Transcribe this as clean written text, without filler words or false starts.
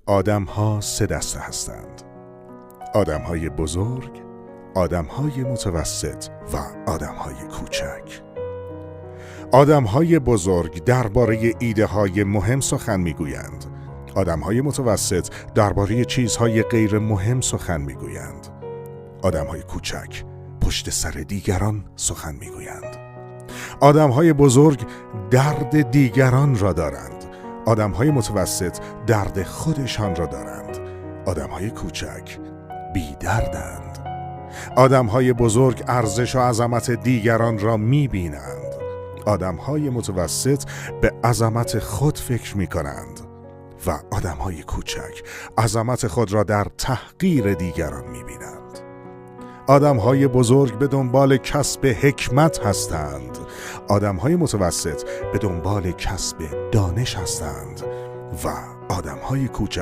آدم‌ها سه دسته هستند: آدم‌های بزرگ، آدم‌های متوسط و آدم‌های کوچک. آدم‌های بزرگ درباره ایده‌های مهم سخن می‌گویند. آدم‌های متوسط درباره چیزهای غیر مهم سخن می‌گویند. آدم‌های کوچک پشت سر دیگران سخن می‌گویند. آدم‌های بزرگ درد دیگران را دارند. آدم‌های متوسط درد خودشان را دارند. آدم‌های کوچک بی دردند. آدم‌های بزرگ ارزش و عظمت دیگران را می‌بینند. آدم‌های متوسط به عظمت خود فکر می‌کنند و آدم‌های کوچک عظمت خود را در تحقیر دیگران می‌بینند. آدم‌های بزرگ به دنبال کسب حکمت هستند. آدم‌های متوسط به دنبال کسب دانش هستند و آدم‌های کوچک